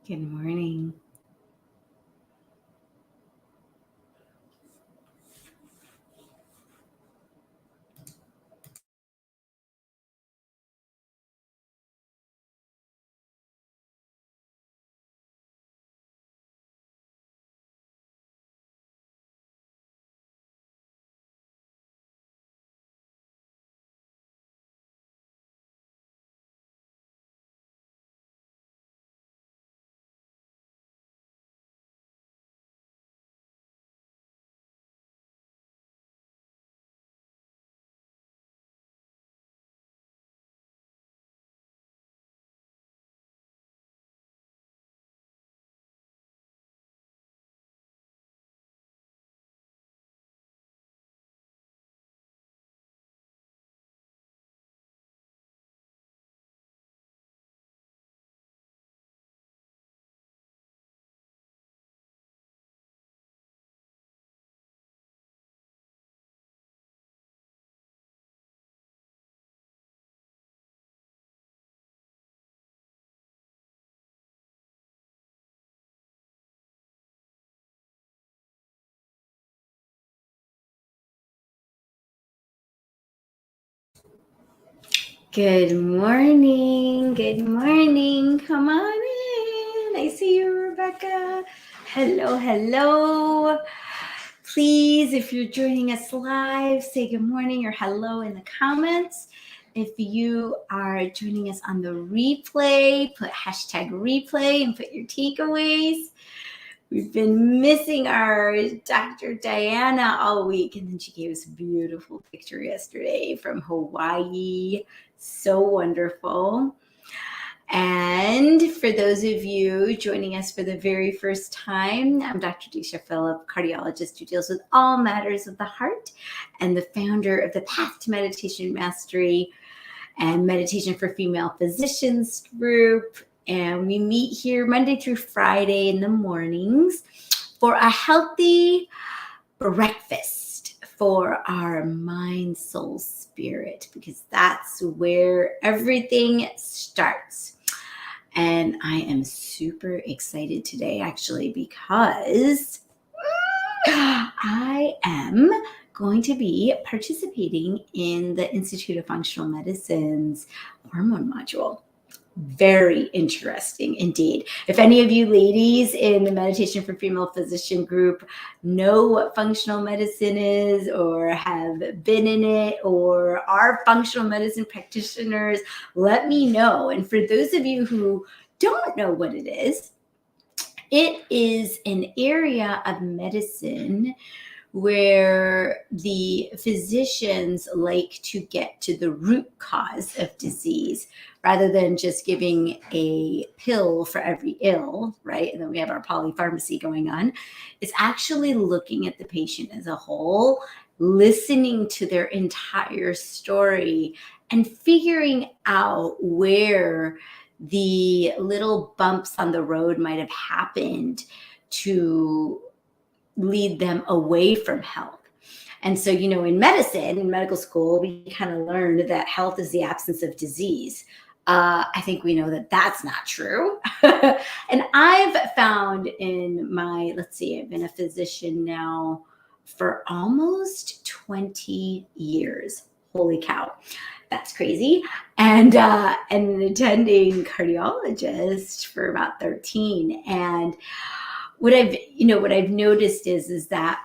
Good morning. Good morning. Good morning. Come on in. I see you, Rebecca. Hello, hello. Please, if you're joining us live, say good morning or hello in the comments. If you are joining us on the replay, put hashtag replay and put your takeaways. We've been missing our Dr. Diana all week, and then she gave us a beautiful picture yesterday from Hawaii. So wonderful. And for those of you joining us for the very first time, I'm Dr. Disha Phillip, cardiologist who deals with all matters of the heart and the founder of the Path to Meditation Mastery and Meditation for Female Physicians group. And we meet here Monday through Friday in the mornings for a healthy breakfast for our mind, soul, spirit, because that's where everything starts. And I am super excited today, actually, because I am going to be participating in the Institute of Functional Medicine's hormone module. Very interesting indeed. If any of you ladies in the Meditation for Female Physician group know what functional medicine is, or have been in it, or are functional medicine practitioners, let me know. And for those of you who don't know what it is an area of medicine where the physicians like to get to the root cause of disease rather than just giving a pill for every ill, right? And then we have our polypharmacy going on. It's actually looking at the patient as a whole, listening to their entire story, and figuring out where the little bumps on the road might have happened to lead them away from health. And so, in medicine, in medical school, we kind of learned that health is the absence of disease. I think we know that that's not true. And I've found in I've been a physician now for almost 20 years. Holy cow. That's crazy. And an attending cardiologist for about 13. And what I've noticed is that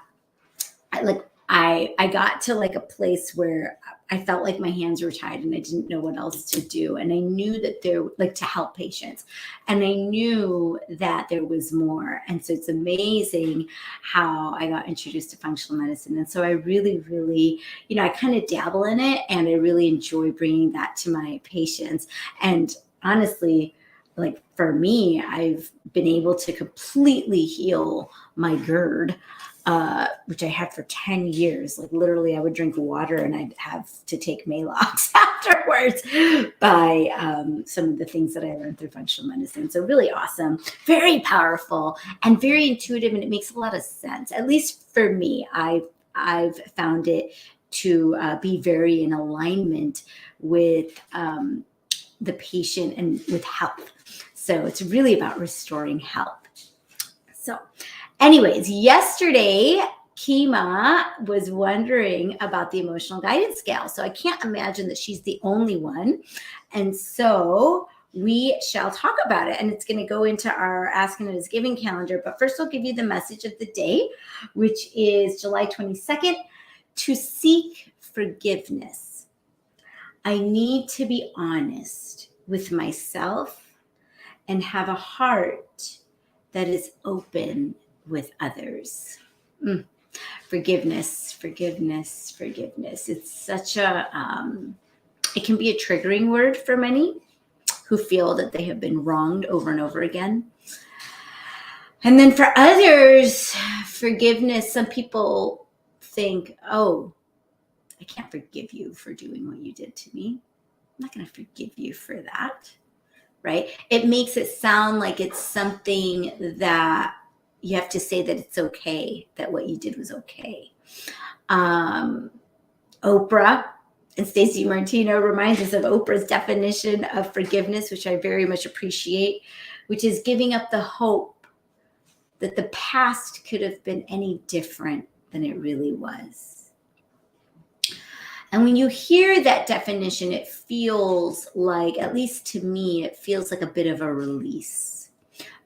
I got to a place where I felt like my hands were tied and I didn't know what else to do. And I knew that to help patients, and I knew that there was more. And so it's amazing how I got introduced to functional medicine. And so I really, really, I kind of dabble in it, and I really enjoy bringing that to my patients. And honestly, for me, I've been able to completely heal my GERD, which I had for 10 years. Literally, I would drink water and I'd have to take Maalox afterwards by some of the things that I learned through functional medicine. So really awesome, very powerful, and very intuitive, and it makes a lot of sense. At least for me, I've found it to be very in alignment with the patient and with health. So it's really about restoring health. So anyways, yesterday, Kima was wondering about the emotional guidance scale. So I can't imagine that she's the only one. And so we shall talk about it. And it's going to go into our Asking and Is Giving calendar. But first, I'll give you the message of the day, which is July 22nd, to seek forgiveness. I need to be honest with myself and have a heart that is open with others. Forgiveness. It's such it can be a triggering word for many who feel that they have been wronged over and over again. And then for others, forgiveness, some people think, oh, I can't forgive you for doing what you did to me. I'm not going to forgive you for that, right? It makes it sound like it's something that you have to say that it's okay, that what you did was okay. Oprah and Stacey Martino reminds us of Oprah's definition of forgiveness, which I very much appreciate, which is giving up the hope that the past could have been any different than it really was. And when you hear that definition, it feels like, at least to me, it feels like a bit of a release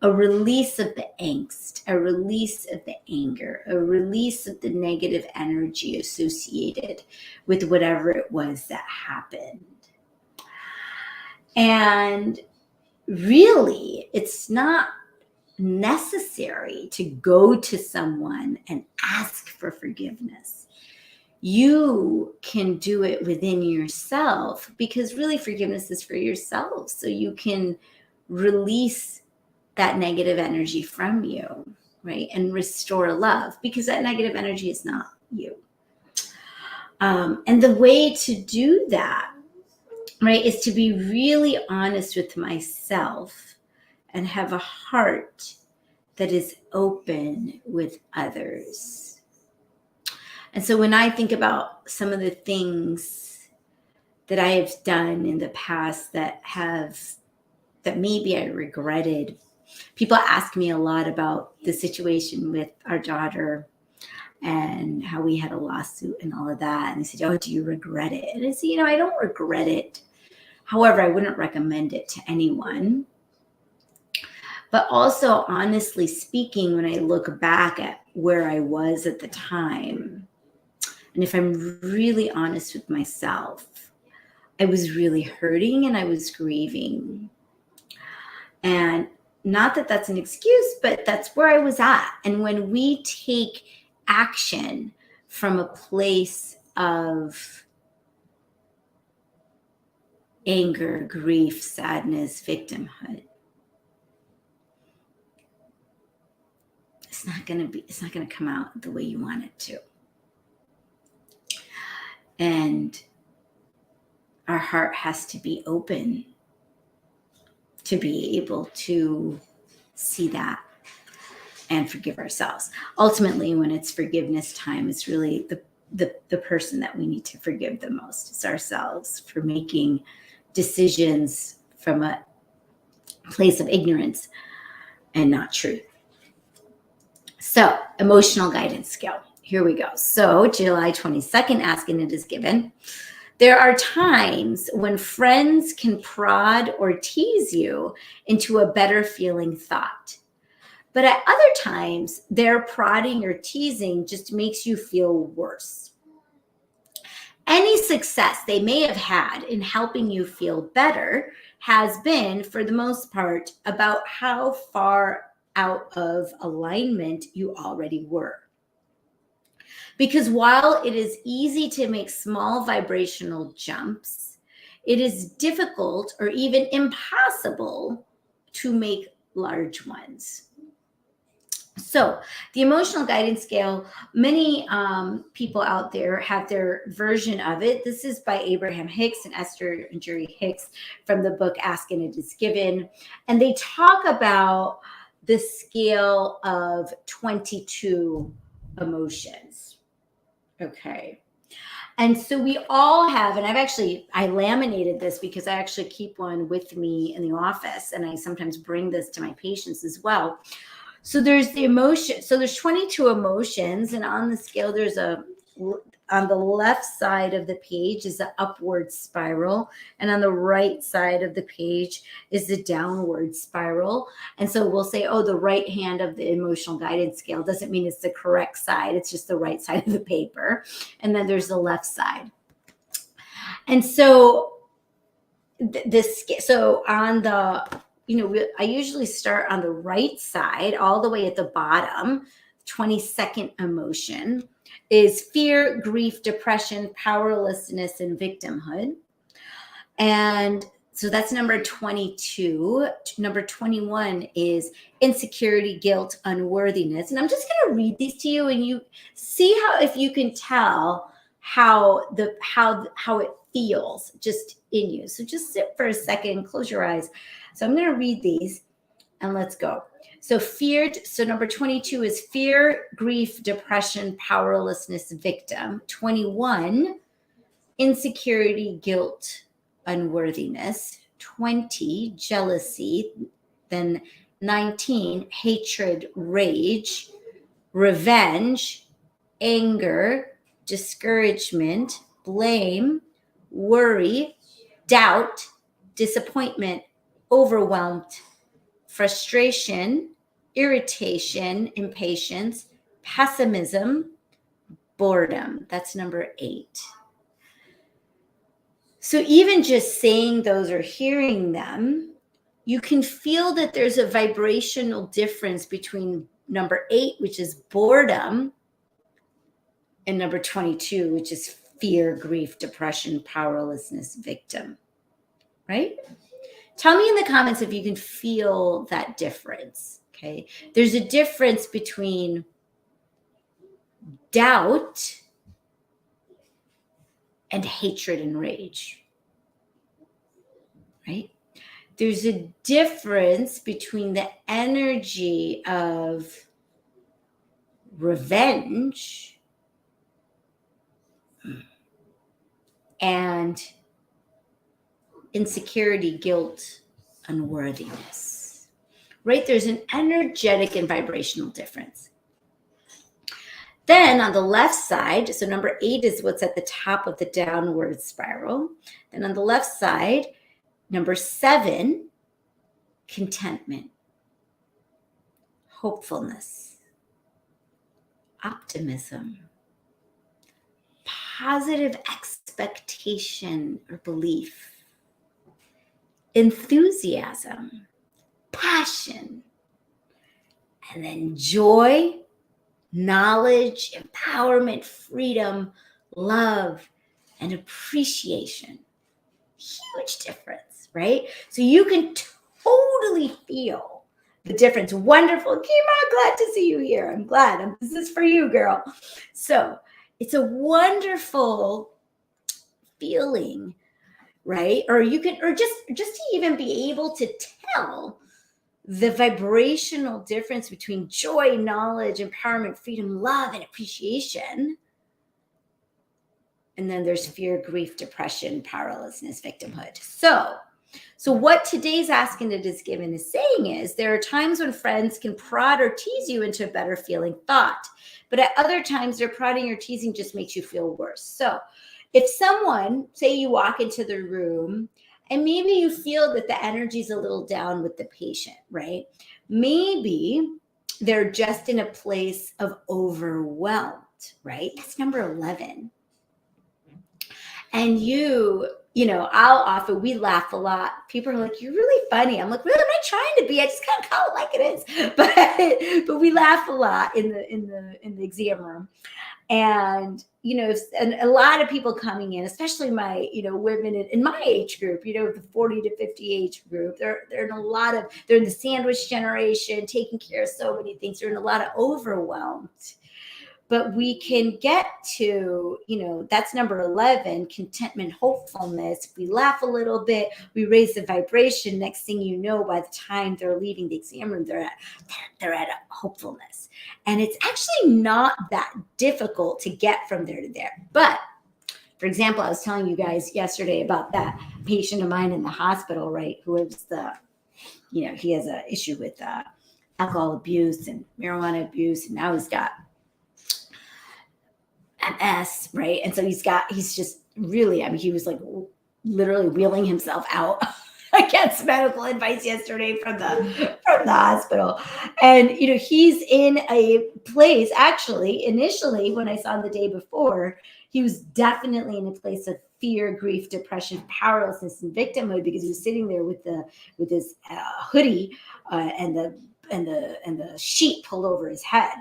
of the angst, a release of the anger, a release of the negative energy associated with whatever it was that happened. And really, it's not necessary to go to someone and ask for forgiveness. You can do it within yourself, because really forgiveness is for yourself. So you can release that negative energy from you, right? And restore love, because that negative energy is not you. And the way to do that, right, is to be really honest with myself and have a heart that is open with others. And so when I think about some of the things that I have done in the past that maybe I regretted, people ask me a lot about the situation with our daughter and how we had a lawsuit and all of that. And they said, oh, do you regret it? And I said, I don't regret it. However, I wouldn't recommend it to anyone. But also, honestly speaking, when I look back at where I was at the time, and if I'm really honest with myself, I was really hurting and I was grieving. And not that that's an excuse, but that's where I was at. And when we take action from a place of anger, grief, sadness, victimhood, it's not going to come out the way you want it to. And our heart has to be open to be able to see that and forgive ourselves. Ultimately, when it's forgiveness time, it's really the person that we need to forgive the most. It's ourselves for making decisions from a place of ignorance and not truth. So, emotional guidance scale. Here we go. So, July 22nd, Asking and Is Given. There are times when friends can prod or tease you into a better feeling thought. But at other times, their prodding or teasing just makes you feel worse. Any success they may have had in helping you feel better has been, for the most part, about how far out of alignment you already were. Because while it is easy to make small vibrational jumps, it is difficult or even impossible to make large ones. So the emotional guidance scale, many people out there have their version of it. This is by Abraham Hicks and Esther and Jerry Hicks from the book Ask and It Is Given. And they talk about the scale of 22 emotions. Okay. And so we all have, and I laminated this because I actually keep one with me in the office, and I sometimes bring this to my patients as well. So there's the emotion. So there's 22 emotions, and on the scale, on the left side of the page is the upward spiral, and on the right side of the page is the downward spiral. And so we'll say, oh, the right hand of the emotional guidance scale doesn't mean it's the correct side. It's just the right side of the paper. And then there's the left side. And so so on the, I usually start on the right side, all the way at the bottom. 22nd emotion is fear, grief, depression, powerlessness, and victimhood. And so that's number 22. Number 21 is insecurity, guilt, unworthiness. And I'm just going to read these to you, and you see if you can tell how it feels just in you. So just sit for a second, close your eyes. So I'm going to read these, and let's go. So number 22 is fear, grief, depression, powerlessness, victim. 21, insecurity, guilt, unworthiness. 20, jealousy. Then 19, hatred, rage, revenge, anger, discouragement, blame, worry, doubt, disappointment, overwhelmed, frustration, irritation, impatience, pessimism, boredom. That's number 8. So even just saying those or hearing them, you can feel that there's a vibrational difference between number 8, which is boredom, and number 22, which is fear, grief, depression, powerlessness, victim, right? Tell me in the comments if you can feel that difference, okay? There's a difference between doubt and hatred and rage, right? There's a difference between the energy of revenge and insecurity, guilt, unworthiness, right? There's an energetic and vibrational difference. Then on the left side, so number 8 is what's at the top of the downward spiral. Then on the left side, number 7, contentment, hopefulness, optimism, positive expectation or belief, enthusiasm, passion, and then joy, knowledge, empowerment, freedom, love, and appreciation. Huge difference, right? So you can totally feel the difference. Wonderful. Kima, glad to see you here. I'm glad. This is for you, girl. So it's a wonderful feeling, right? Or you can, or just to even be able to tell the vibrational difference between joy, knowledge, empowerment, freedom, love, and appreciation. And then there's fear, grief, depression, powerlessness, victimhood. So what today's Asking It Is Given is saying is there are times when friends can prod or tease you into a better feeling thought, but at other times their prodding or teasing just makes you feel worse. So if someone, say you walk into the room and maybe you feel that the energy is a little down with the patient, right? Maybe they're just in a place of overwhelmed, right? That's number 11. And we laugh a lot. People are like, you're really funny. I'm like, really, am I trying to be? I just kind of call it like it is. But we laugh a lot in the exam room. And, and a lot of people coming in, especially my, women in my age group, the 40 to 50 age group, they're in the sandwich generation, taking care of so many things. They're in a lot of overwhelmed. But we can get to, that's number 11, contentment, hopefulness. We laugh a little bit, we raise the vibration. Next thing you know, by the time they're leaving the exam room, they're at a hopefulness. And it's actually not that difficult to get from there to there. But For example, I was telling you guys yesterday about that patient of mine in the hospital, right? Who was he has an issue with alcohol abuse and marijuana abuse, and now he's got MS, right? And so he's just really, I mean, he was like literally wheeling himself out against medical advice yesterday from the hospital. And he's in a place, actually, initially when I saw him the day before, he was definitely in a place of fear, grief, depression, powerlessness, and victimhood, because he was sitting there with his hoodie and the sheet pulled over his head.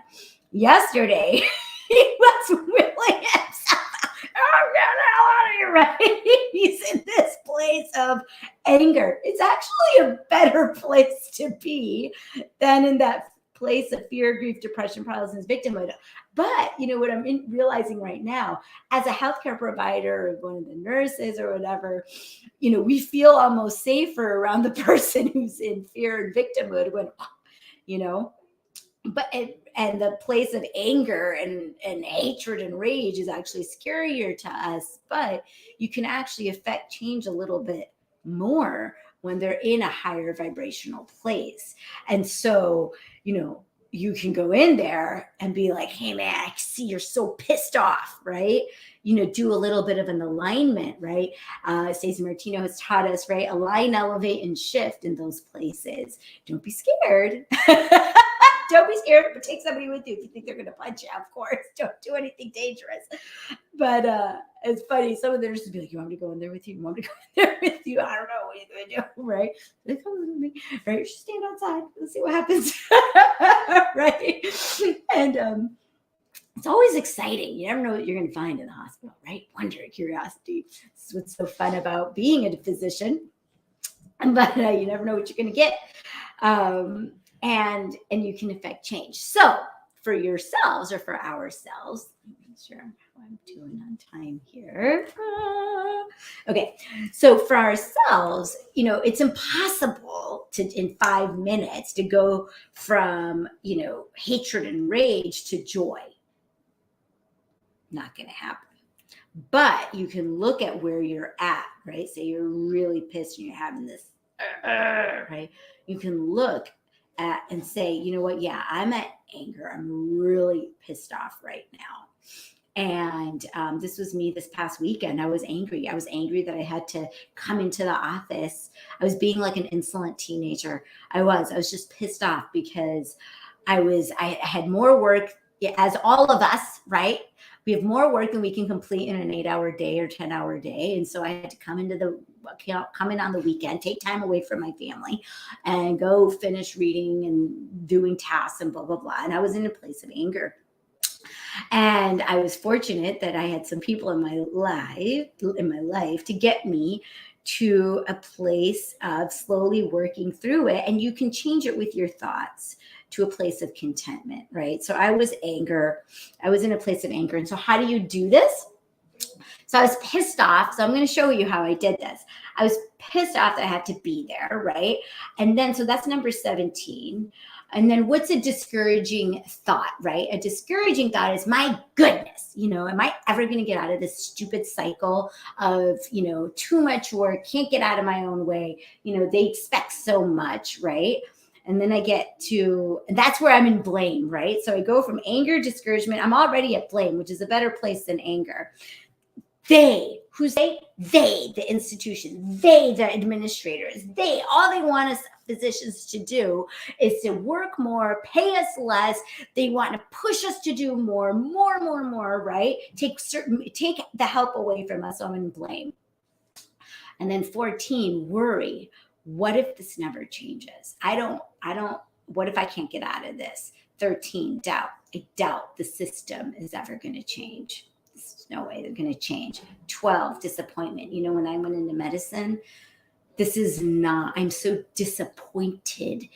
Yesterday, he was wheeling himself out, right? He's in this place of anger. It's actually a better place to be than in that place of fear, grief, depression, paralysis, victimhood. But what I'm realizing right now, as a healthcare provider or one of the nurses or whatever, we feel almost safer around the person who's in fear and victimhood when, but and the place of anger and hatred and rage is actually scarier to us, but you can actually affect change a little bit more when they're in a higher vibrational place. And so you can go in there and be like, hey man, I see you're so pissed off, right? Do a little bit of an alignment, right? Stacey Martino has taught us, right? Align, elevate, and shift in those places. Don't be scared. Don't be scared, but take somebody with you if you think they're going to punch you, of course. Don't do anything dangerous. But it's funny. Some of them just be like, you want me to go in there with you? You want me to go in there with you? I don't know what you're going to do, right? They come with me, right? Just stand outside. Let's see what happens, right? And it's always exciting. You never know what you're going to find in the hospital, right? Wonder, curiosity. This is what's so fun about being a physician. But you never know what you're going to get. And you can affect change. So for yourselves or for ourselves, make sure how I'm doing on time here. Okay. So for ourselves, it's impossible to, in 5 minutes, to go from, hatred and rage to joy. Not going to happen. But you can look at where you're at, right? Say you're really pissed and you're having this, right? You can look at and say, you know what? Yeah, I'm at anger. I'm really pissed off right now. And this was me this past weekend. I was angry. I was angry that I had to come into the office. I was being like an insolent teenager. I was just pissed off because I had more work, as all of us, right? We have more work than we can complete in an 8-hour day or 10-hour day. And so I had to come in on the weekend, take time away from my family and go finish reading and doing tasks and blah, blah, blah. And I was in a place of anger. And I was fortunate that I had some people in my life to get me to a place of slowly working through it. And you can change it with your thoughts to a place of contentment, right? So I was in a place of anger. And so how do you do this? So I was pissed off. So I'm going to show you how I did this. I was pissed off that I had to be there, right? And then, so that's number 17. And then what's a discouraging thought, right? A discouraging thought is, my goodness, am I ever going to get out of this stupid cycle of, too much work, can't get out of my own way. They expect so much, right? And then I get to, that's where I'm in blame, right? So I go from anger, discouragement. I'm already at blame, which is a better place than anger. Who's they? They, the institution, they, the administrators, all they want us physicians to do is to work more, pay us less. They want to push us to do more, right? Take the help away from us. So I'm in blame. And then 14, worry. What if this never changes? What if I can't get out of this? 13, doubt. I doubt the system is ever going to change. There's no way they're going to change. 12, disappointment. When I went into medicine, I'm so disappointed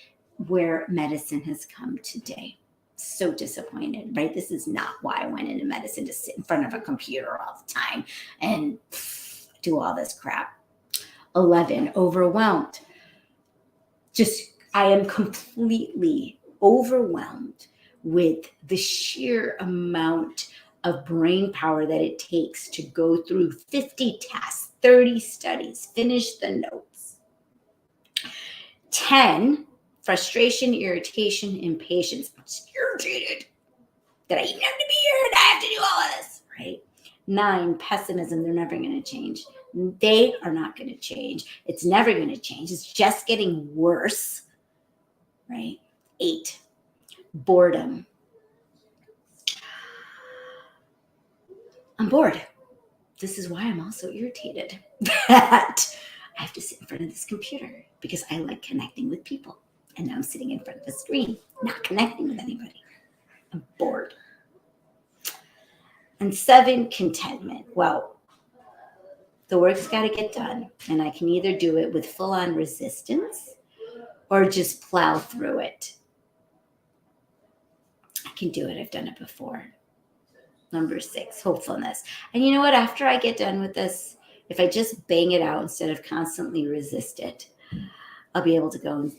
where medicine has come today. So disappointed, right? This is not why I went into medicine, to sit in front of a computer all the time and do all this crap. 11, overwhelmed. I am completely overwhelmed with the sheer amount of brain power that it takes to go through 50 tasks, 30 studies, finish the notes. 10, frustration, irritation, impatience. I'm just irritated that I even have to be here and I have to do all of this, right? 9, pessimism. They're never going to change. They are not going to change. It's never going to change. It's just getting worse, right? 8, boredom. I'm bored. This is why I'm also irritated that I have to sit in front of this computer because I like connecting with people. And now I'm sitting in front of a screen, not connecting with anybody. I'm bored. And 7, contentment. Well, the work's got to get done. And I can either do it with full-on resistance or just plow through it. I can do it. I've done it before. Number 6, hopefulness. And you know what? After I get done with this, if I just bang it out instead of constantly resist it, I'll be able to go and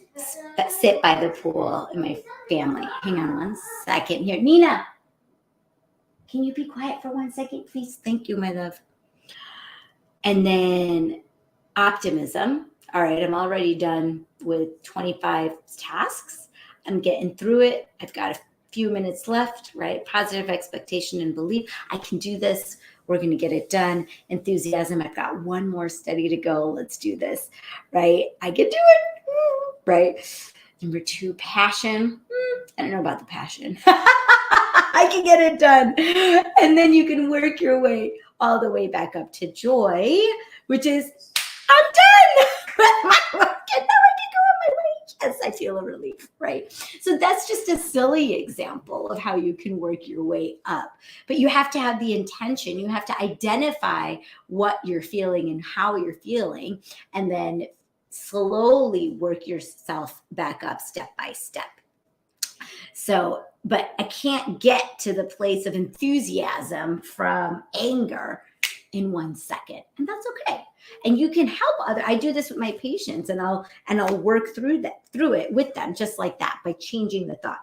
sit by the pool in my family. Hang on one second here. Nina, can you be quiet for 1 second, please? Thank you, my love. And then optimism. All right, I'm already done with 25 tasks. I'm getting through it. I've got a few minutes left, right? Positive expectation and belief. I can do this. We're going to get it done. Enthusiasm. I've got one more study to go. Let's do this, right? I can do it, right? Number 2, passion. I don't know about the passion. I can get it done. And then you can work your way all the way back up to joy, which is, I'm done with my work and now I can go on my way. Yes, I feel a relief, right? So that's just a silly example of how you can work your way up. But you have to have the intention. You have to identify what you're feeling and how you're feeling, and then slowly work yourself back up step by step. So, but I can't get to the place of enthusiasm from anger in 1 second, and that's okay. And you can help other. I do this with my patients, and I'll work through it with them, just like that, by changing the thought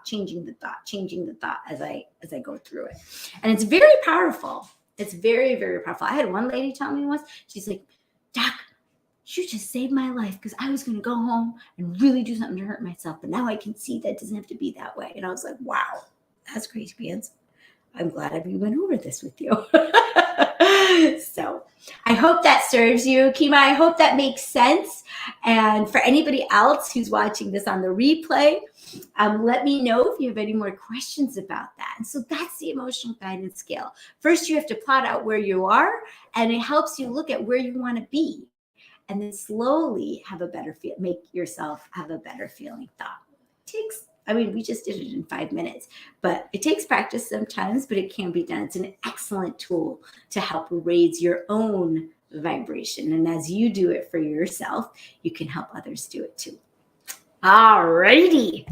as I go through it. And it's very powerful. It's very, very powerful. I had one lady tell me once, she's like, Doc, you just saved my life, because I was going to go home and really do something to hurt myself. But now I can see that it doesn't have to be that way. And I was like, wow, that's crazy, pants. I'm glad I went over this with you. So I hope that serves you, Kima. I hope that makes sense. And for anybody else who's watching this on the replay, let me know if you have any more questions about that. And so that's the emotional guidance scale. First, you have to plot out where you are, and it helps you look at where you want to be. And then slowly make yourself have a better feeling thought. We just did it in 5 minutes, but it takes practice sometimes, but it can be done. It's an excellent tool to help raise your own vibration. And as you do it for yourself, you can help others do it too. All righty.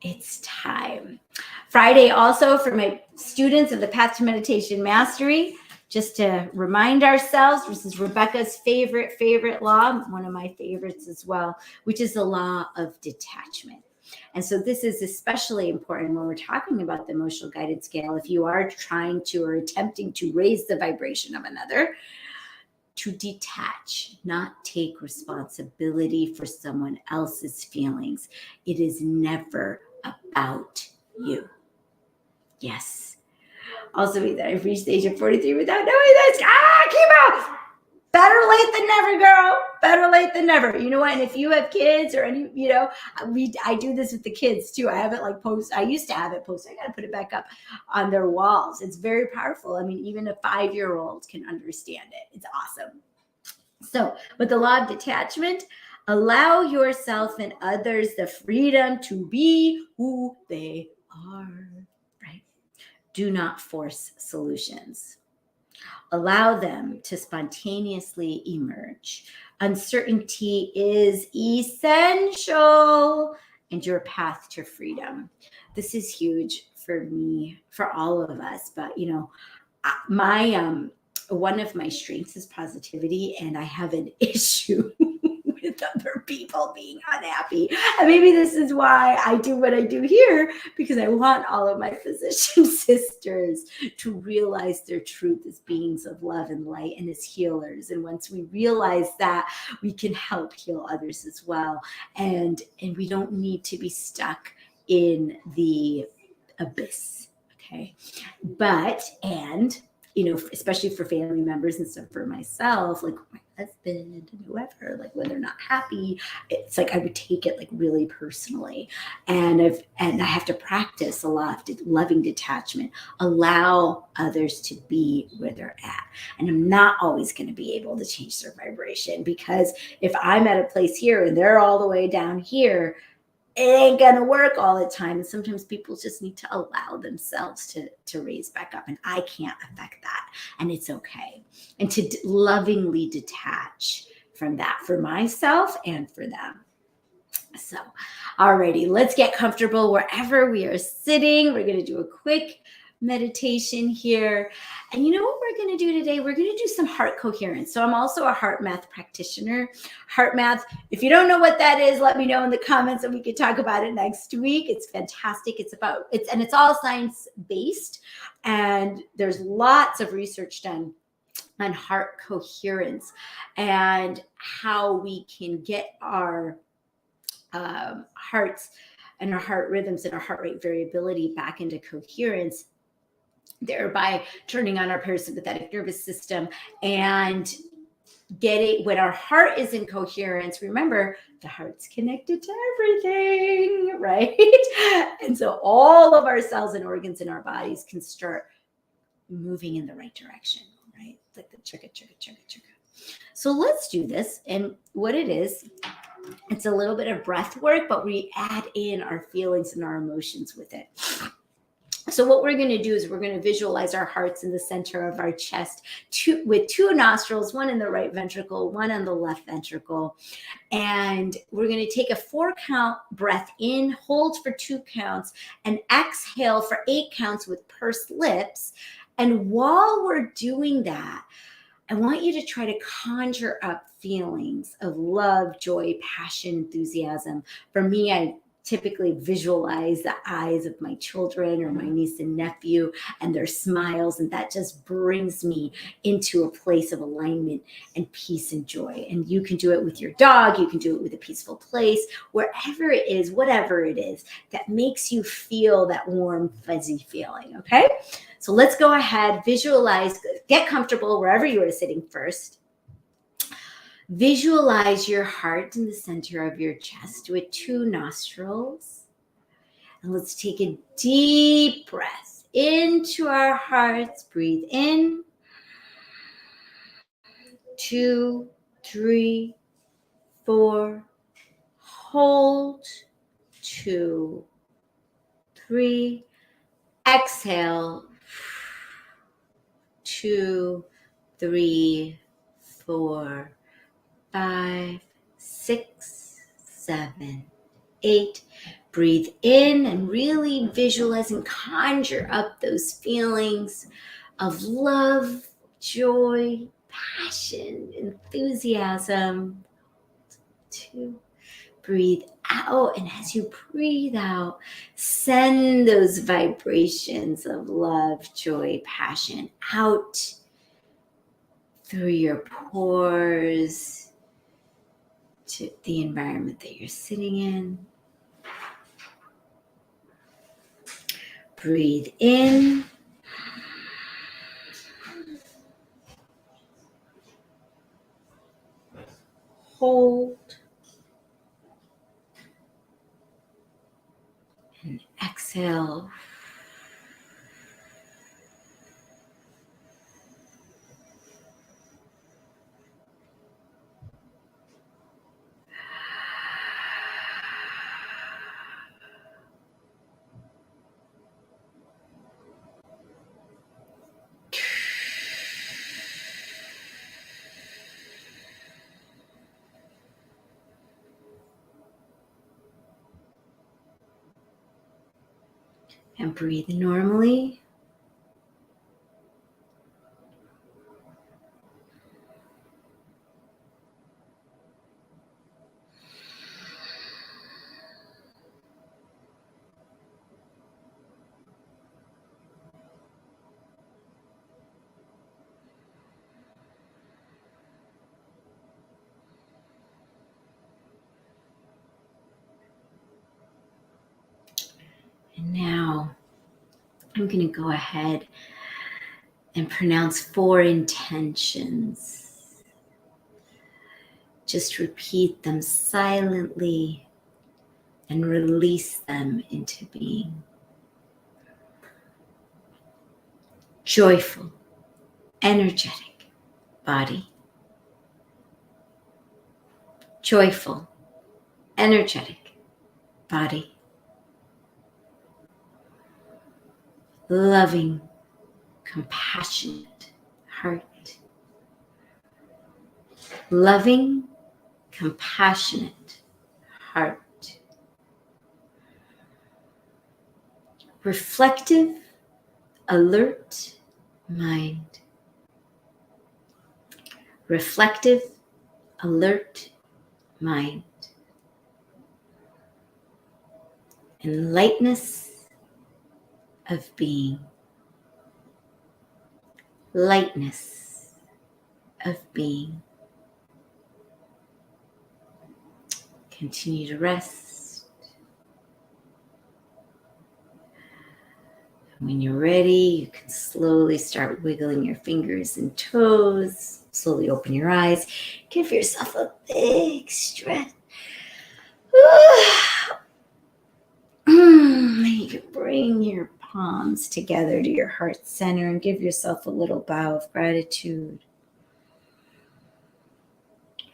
It's time. Friday also, for my students of the Path to Meditation Mastery, just to remind ourselves, this is Rebecca's favorite law, one of my favorites as well, which is the law of detachment. And so this is especially important when we're talking about the emotional guidance scale. If you are trying to or attempting to raise the vibration of another, to detach, not take responsibility for someone else's feelings. It is never about you. Yes. Also means that I've reached the age of 43 without knowing this. Kima! Better late than never, girl. Better late than never. You know what? And if you have kids or any, I do this with the kids too. I have it I used to have it posted. I got to put it back up on their walls. It's very powerful. I mean, even a 5-year-old can understand it. It's awesome. So with the law of detachment, allow yourself and others the freedom to be who they are. Do not force solutions. Allow them to spontaneously emerge. Uncertainty is essential and your path to freedom. This is huge for me, for all of us. But, one of my strengths is positivity, and I have an issue with with other people being unhappy. And maybe this is why I do what I do here, because I want all of my physician sisters to realize their truth as beings of love and light and as healers. And once we realize that, we can help heal others as well. And we don't need to be stuck in the abyss. Okay. But, especially for family members and stuff, for myself, like my husband and whoever, like when they're not happy, it's like I would take it like really personally. And I have to practice a lot of loving detachment, allow others to be where they're at. And I'm not always going to be able to change their vibration, because if I'm at a place here and they're all the way down here, it ain't gonna work all the time. And sometimes people just need to allow themselves to raise back up, and I can't affect that, and it's okay. And to lovingly detach from that for myself and for them. So, alrighty, let's get comfortable wherever we are sitting. We're gonna do a quick meditation here. And you know what we're going to do today? We're going to do some heart coherence. So I'm also a heart math practitioner. Heart math, if you don't know what that is, let me know in the comments and we can talk about it next week. It's fantastic. It's all science based, and there's lots of research done on heart coherence and how we can get our hearts and our heart rhythms and our heart rate variability back into coherence, thereby turning on our parasympathetic nervous system and getting, when our heart is in coherence, remember the heart's connected to everything, right? And so all of our cells and organs in our bodies can start moving in the right direction, right? It's like the chugga, chugga, chugga, chugga. So let's do this. And what it is, it's a little bit of breath work, but we add in our feelings and our emotions with it. So what we're going to do is we're going to visualize our hearts in the center of our chest, with two nostrils, one in the right ventricle, one on the left ventricle. And we're going to take a 4-count breath in, hold for 2 counts, and exhale for 8 counts with pursed lips. And while we're doing that, I want you to try to conjure up feelings of love, joy, passion, enthusiasm. For me, I typically visualize the eyes of my children or my niece and nephew and their smiles, and that just brings me into a place of alignment and peace and joy. And you can do it with your dog, you can do it with a peaceful place, wherever it is, whatever it is that makes you feel that warm, fuzzy feeling, okay? So let's go ahead, visualize, get comfortable wherever you are sitting first. Visualize your heart in the center of your chest with 2 nostrils. And let's take a deep breath into our hearts. Breathe in. 2, 3, 4. Hold. 2, 3. Exhale. 2, 3, 4, 5, 6, 7, 8. Breathe in and really visualize and conjure up those feelings of love, joy, passion, enthusiasm. 2. Breathe out, and as you breathe out, send those vibrations of love, joy, passion out through your pores to the environment that you're sitting in. Breathe in. Hold. And exhale. And breathe normally. I'm going to go ahead and pronounce 4 intentions. Just repeat them silently and release them into being. Joyful, energetic body. Joyful, energetic body. Loving, compassionate heart. Loving, compassionate heart. Reflective, alert mind. Reflective, alert mind. And lightness of being. Lightness of being. Continue to rest. When you're ready, you can slowly start wiggling your fingers and toes. Slowly open your eyes. Give yourself a big stretch. You can bring your palms together to your heart center and give yourself a little bow of gratitude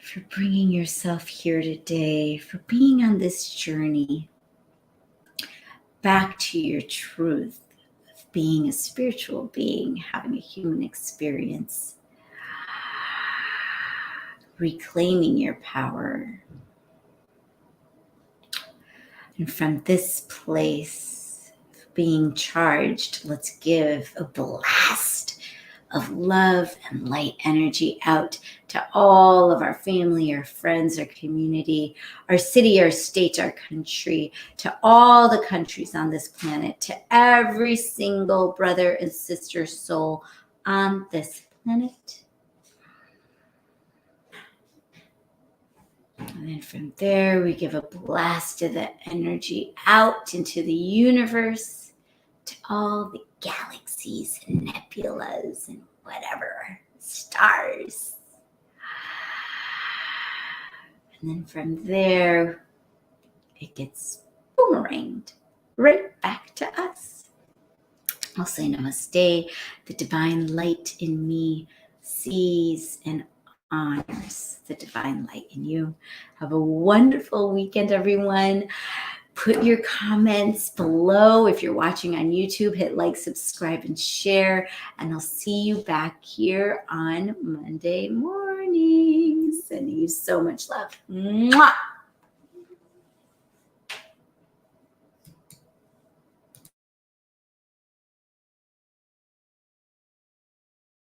for bringing yourself here today, for being on this journey back to your truth of being a spiritual being, having a human experience, reclaiming your power. And from this place of being charged, let's give a blast of love and light energy out to all of our family, our friends, our community, our city, our state, our country, to all the countries on this planet, to every single brother and sister soul on this planet. And then from there, we give a blast of that energy out into the universe, to all the galaxies and nebulas and whatever, stars. And then from there, it gets boomeranged right back to us. I'll say namaste. The divine light in me sees and honors the divine light in you. Have a wonderful weekend, everyone. Put your comments below. If you're watching on YouTube, hit like, subscribe, and share. And I'll see you back here on Monday morning. Sending you so much love. Mwah!